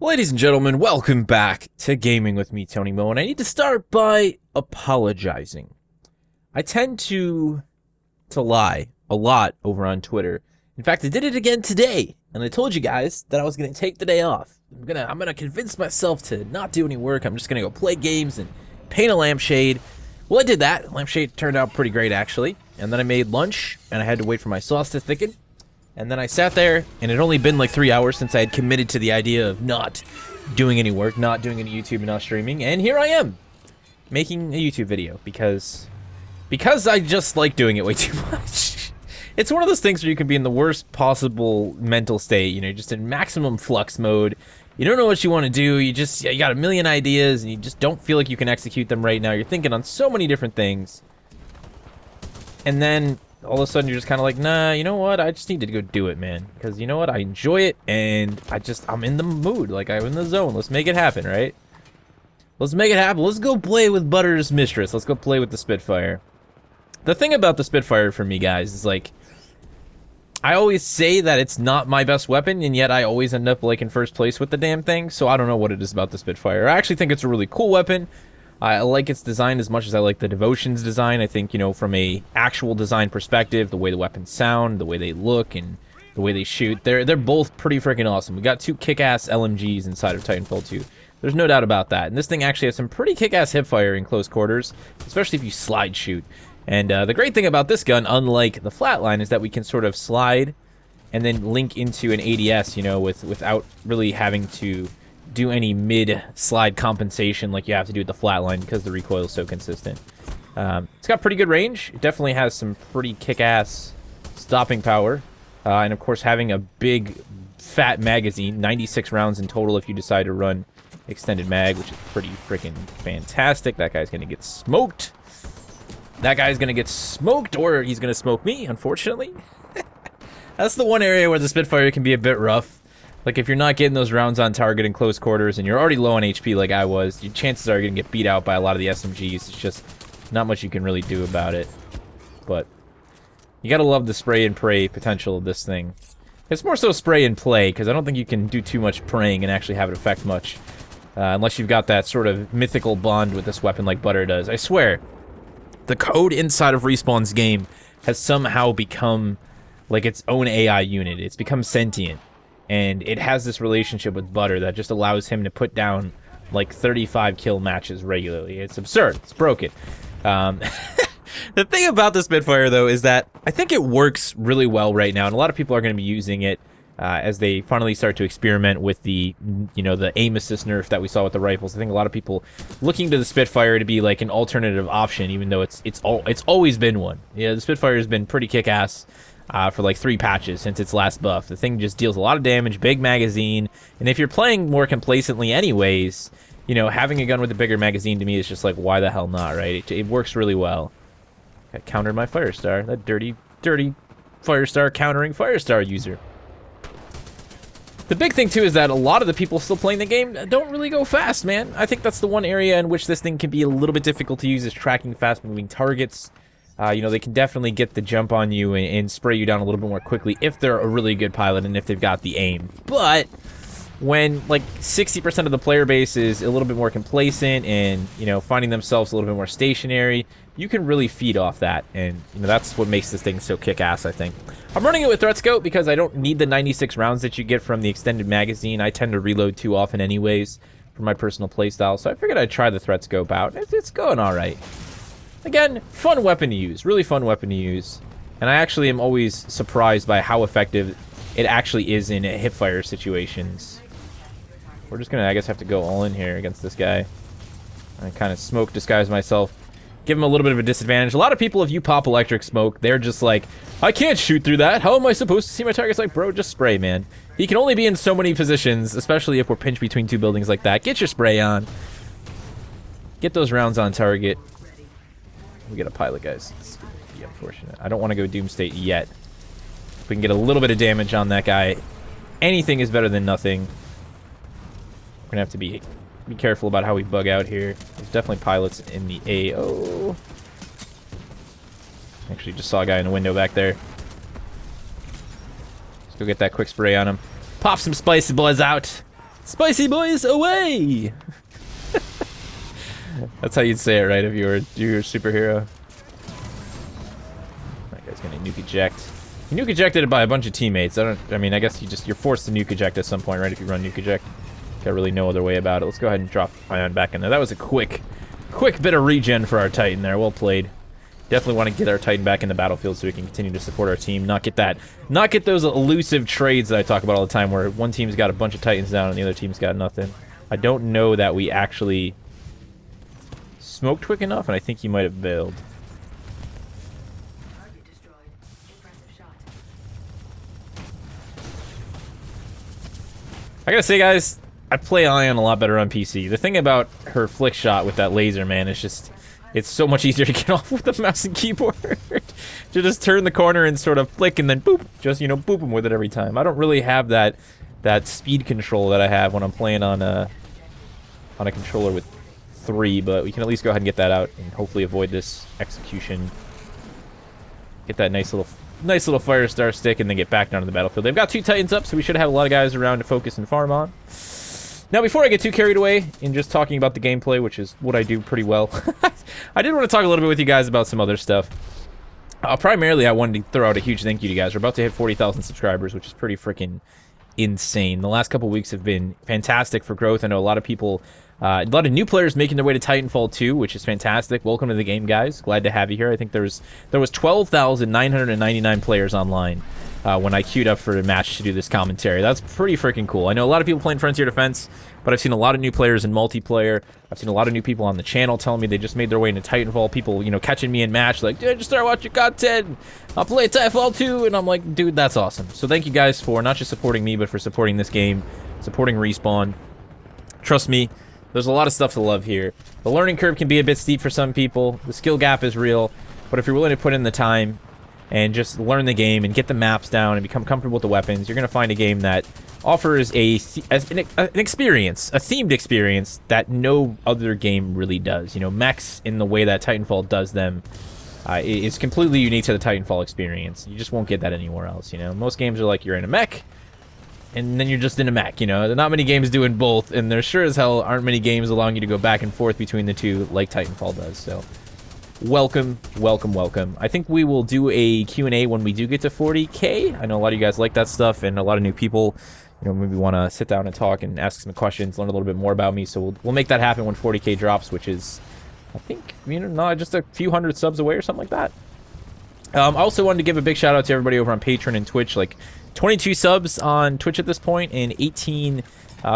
Ladies and gentlemen, welcome back to Gaming with me, Tony Mo, and I need to start by apologizing. I tend to lie a lot over on Twitter. In fact, I did it again today, and I told you guys that I was going to take the day off. I'm gonna convince myself to not do any work. I'm just gonna go play games and paint a lampshade. Well, I did that. Lampshade turned out pretty great, actually. And then I made lunch, and I had to wait for my sauce to thicken. And then I sat there, and it had only been like 3 hours since I had committed to the idea of not doing any work, not doing any YouTube, and not streaming. And here I am, making a YouTube video, because I just like doing it way too much. It's one of those things where you can be in the worst possible mental state, you know, just in maximum flux mode. You don't know what you want to do, you got a million ideas, and you just don't feel like you can execute them right now. You're thinking on so many different things. And then all of a sudden you're just kind of like, nah, you know what, I just need to go do it, man, because you know what, I enjoy it, and I'm in the mood, like I'm in the zone. Let's make it happen, right? Let's make it happen. Let's go play with Butter's mistress. Let's go play with the Spitfire. The thing about the Spitfire for me, guys, is like, I always say that it's not my best weapon, and yet I always end up like in first place with the damn thing, so I don't know what it is about the Spitfire. I actually think it's a really cool weapon. I like its design as much as I like the Devotion's design. I think, you know, from a actual design perspective, the way the weapons sound, the way they look, and the way they shoot, they're both pretty freaking awesome. We got two kick-ass LMGs inside of Titanfall 2. There's no doubt about that. And this thing actually has some pretty kick-ass hipfire in close quarters, especially if you slide shoot. And the great thing about this gun, unlike the Flatline, is that we can sort of slide and then link into an ADS, you know, without really having to do any mid-slide compensation like you have to do with the Flatline because the recoil is so consistent. It's got pretty good range. It definitely has some pretty kick-ass stopping power. And of course, having a big, fat magazine, 96 rounds in total if you decide to run extended mag, which is pretty freaking fantastic. That guy's going to get smoked. That guy's going to get smoked, or he's going to smoke me, unfortunately. That's the one area where the Spitfire can be a bit rough. Like, if you're not getting those rounds on target in close quarters and you're already low on HP like I was, your chances are you're going to get beat out by a lot of the SMGs. It's just not much you can really do about it. But you got to love the spray and pray potential of this thing. It's more so spray and play, because I don't think you can do too much praying and actually have it affect much. Unless you've got that sort of mythical bond with this weapon like Butter does. I swear, the code inside of Respawn's game has somehow become like its own AI unit. It's become sentient. And it has this relationship with Butter that just allows him to put down like 35 kill matches regularly. It's absurd. It's broken. The thing about the Spitfire, though, is that I think it works really well right now, and a lot of people are going to be using it as they finally start to experiment with the, you know, the aim assist nerf that we saw with the rifles. I think a lot of people looking to the Spitfire to be like an alternative option, even though it's always been one. Yeah, the Spitfire has been pretty kick-ass. For like 3 patches since its last buff. The thing just deals a lot of damage, big magazine, and if you're playing more complacently anyways, you know, having a gun with a bigger magazine to me is just like, why the hell not, right? It works really well. I countered my Firestar. That dirty Firestar countering Firestar user. The big thing, too, is that a lot of the people still playing the game don't really go fast, man. I think that's the one area in which this thing can be a little bit difficult to use, is tracking fast-moving targets. You know, they can definitely get the jump on you and spray you down a little bit more quickly if they're a really good pilot and if they've got the aim. But when, like, 60% of the player base is a little bit more complacent and, you know, finding themselves a little bit more stationary, you can really feed off that. And, you know, that's what makes this thing so kick-ass, I think. I'm running it with Threat Scope because I don't need the 96 rounds that you get from the extended magazine. I tend to reload too often anyways for my personal playstyle, so I figured I'd try the Threat Scope out. It's going all right. Again, fun weapon to use. Really fun weapon to use. And I actually am always surprised by how effective it actually is in hipfire situations. We're just gonna, I guess, have to go all in here against this guy. I kind of smoke disguise myself. Give him a little bit of a disadvantage. A lot of people, if you pop electric smoke, they're just like, I can't shoot through that. How am I supposed to see my targets? Like, bro, just spray, man. He can only be in so many positions, especially if we're pinched between 2 buildings like that. Get your spray on. Get those rounds on target. We get a pilot, guys. It's gonna be unfortunate. I don't want to go Doomstate yet. If we can get a little bit of damage on that guy, anything is better than nothing. We're gonna have to be careful about how we bug out here. There's definitely pilots in the AO. Actually, just saw a guy in the window back there. Let's go get that quick spray on him. Pop some spicy boys out. Spicy boys away! That's how you'd say it, right? If you were a superhero. That guy's gonna nuke eject. You nuke ejected by a bunch of teammates. I mean, I guess you're forced to nuke eject at some point, right? If you run nuke eject. Got really no other way about it. Let's go ahead and drop Ion back in there. That was a quick bit of regen for our Titan there. Well played. Definitely want to get our Titan back in the battlefield so we can continue to support our team. Not get those elusive trades that I talk about all the time where one team's got a bunch of Titans down and the other team's got nothing. I don't know that we actually smoked quick enough, and I think he might have bailed. I gotta say, guys, I play Ion a lot better on PC. The thing about her flick shot with that laser, man, is just... It's so much easier to get off with the mouse and keyboard. To just turn the corner and sort of flick and then boop. Just, you know, boop them with it every time. I don't really have that speed control that I have when I'm playing on a controller with 3, but we can at least go ahead and get that out and hopefully avoid this execution. Get that nice little fire star stick and then get back down to the battlefield. They've got 2 Titans up, so we should have a lot of guys around to focus and farm on. Now, before I get too carried away in just talking about the gameplay, which is what I do pretty well, I did want to talk a little bit with you guys about some other stuff. Primarily, I wanted to throw out a huge thank you to you guys. We're about to hit 40,000 subscribers, which is pretty freaking insane. The last couple weeks have been fantastic for growth. I know a lot of people, a lot of new players making their way to Titanfall 2, which is fantastic. Welcome to the game, guys. Glad to have you here. I think there was 12,999 players online when I queued up for a match to do this commentary. That's pretty freaking cool. I know a lot of people playing Frontier Defense, but I've seen a lot of new players in multiplayer. I've seen a lot of new people on the channel telling me they just made their way into Titanfall. People, you know, catching me in match like, dude, just start watching content. I'll play Titanfall 2, and I'm like, dude, that's awesome. So thank you guys for not just supporting me, but for supporting this game, supporting Respawn. Trust me, there's a lot of stuff to love here. The learning curve can be a bit steep for some people. The skill gap is real, but if you're willing to put in the time and just learn the game and get the maps down and become comfortable with the weapons, you're going to find a game that offers an experience, a themed experience that no other game really does. You know, mechs in the way that Titanfall does them is completely unique to the Titanfall experience. You just won't get that anywhere else, you know? Most games are like you're in a mech, and then you're just in a mech, you know? There are not many games doing both, and there sure as hell aren't many games allowing you to go back and forth between the two like Titanfall does, so... Welcome, welcome, welcome. I think we will do a Q&A when we do get to 40K. I know a lot of you guys like that stuff, and a lot of new people, you know, maybe want to sit down and talk and ask some questions, learn a little bit more about me. So we'll make that happen when 40K drops, which is, I think, you know, not just a few hundred subs away or something like that. I also wanted to give a big shout out to everybody over on Patreon and Twitch. Like 22 subs on Twitch at this point and 18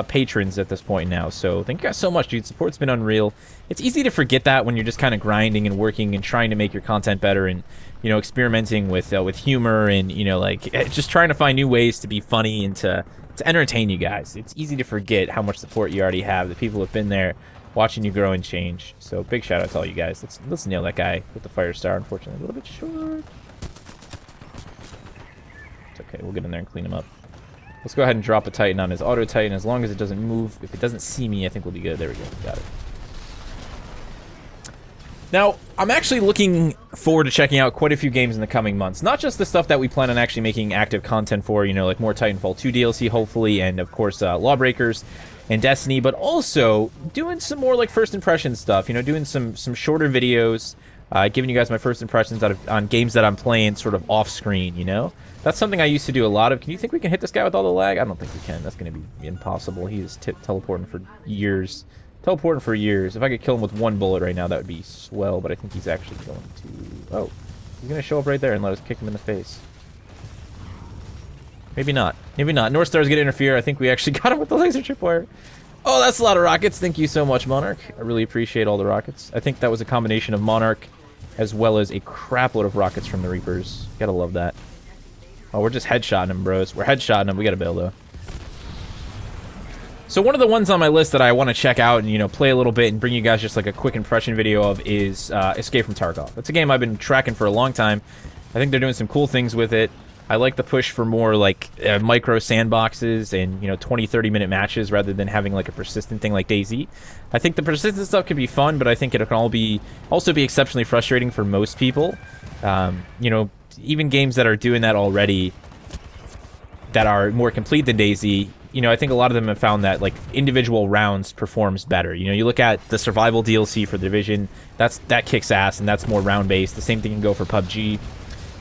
patrons at this point now. So thank you guys so much, dude. Support's been unreal. It's easy to forget that when you're just kind of grinding and working and trying to make your content better and, you know, experimenting with humor and, you know, like just trying to find new ways to be funny and to entertain you guys. It's easy to forget how much support you already have. The people have been there watching you grow and change. So big shout out to all you guys. Let's nail that guy with the fire star. Unfortunately, a little bit short. It's okay. We'll get in there and clean him up. Let's go ahead and drop a Titan on his auto Titan. As long as it doesn't move, if it doesn't see me, I think we'll be good. There we go. Got it. Now, I'm actually looking forward to checking out quite a few games in the coming months. Not just the stuff that we plan on actually making active content for, you know, like more Titanfall 2 DLC, hopefully, and of course, Lawbreakers and Destiny, but also doing some more like first impression stuff, you know, doing some shorter videos, giving you guys my first impressions on games that I'm playing sort of off screen, you know? That's something I used to do a lot of. Can you think we can hit this guy with all the lag? I don't think we can. That's going to be impossible. He is teleporting for years. Teleporting for years. If I could kill him with one bullet right now, that would be swell, but I think he's actually going to... Oh, he's going to show up right there and let us kick him in the face. Maybe not. Maybe not. North Star's going to interfere. I think we actually got him with the laser tripwire. Oh, that's a lot of rockets. Thank you so much, Monarch. I really appreciate all the rockets. I think that was a combination of Monarch as well as a crapload of rockets from the Reapers. Gotta love that. Oh, we're just headshotting him, bros. We're headshotting him. We gotta bail, though. So one of the ones on my list that I want to check out and, you know, play a little bit and bring you guys just like a quick impression video of is Escape from Tarkov. That's a game I've been tracking for a long time. I think they're doing some cool things with it. I like the push for more like micro sandboxes and, you know, 20-30 minute matches rather than having like a persistent thing like DayZ. I think the persistent stuff can be fun, but I think it can also be exceptionally frustrating for most people. You know, even games that are doing that already, that are more complete than DayZ, you know, I think a lot of them have found that, like, individual rounds performs better. You know, you look at the survival DLC for The Division, that kicks ass, and that's more round-based. The same thing can go for PUBG.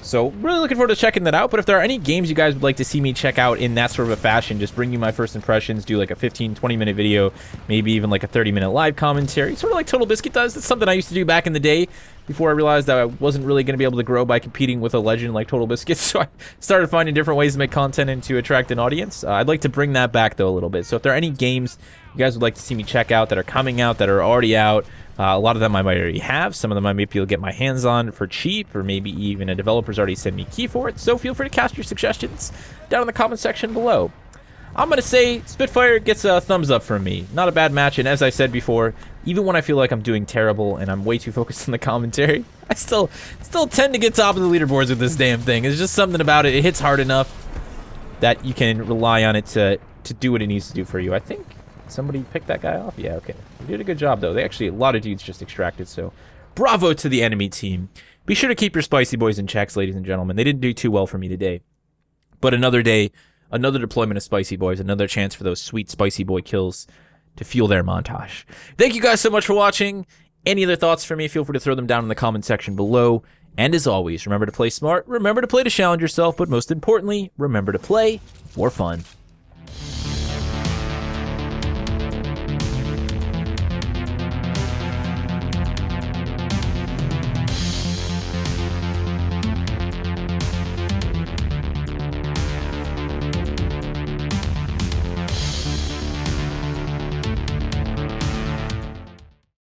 So, really looking forward to checking that out. But if there are any games you guys would like to see me check out in that sort of a fashion, just bring you my first impressions, do like a 15, 20-minute video, maybe even like a 30-minute live commentary, sort of like Total Biscuit does. It's something I used to do back in the day before I realized that I wasn't really going to be able to grow by competing with a legend like Total Biscuit. So I started finding different ways to make content and to attract an audience. I'd like to bring that back, though, a little bit. So if there are any games you guys would like to see me check out that are coming out, that are already out, a lot of them I might already have. Some of them I may be able to get my hands on for cheap, or maybe even a developer's already sent me a key for it. So feel free to cast your suggestions down in the comment section below. I'm going to say Spitfire gets a thumbs up from me. Not a bad match, and as I said before, even when I feel like I'm doing terrible and I'm way too focused on the commentary, I still tend to get top of the leaderboards with this damn thing. There's just something about it. It hits hard enough that you can rely on it to do what it needs to do for you. I think somebody picked that guy off. Yeah, okay. You did a good job, though. They actually, a lot of dudes just extracted, so bravo to the enemy team. Be sure to keep your spicy boys in checks, ladies and gentlemen. They didn't do too well for me today. But another day, another deployment of spicy boys, another chance for those sweet spicy boy kills to fuel their montage. Thank you guys so much for watching. Any other thoughts for me, feel free to throw them down in the comment section below. And as always, remember to play smart, remember to play to challenge yourself, but most importantly, remember to play for fun.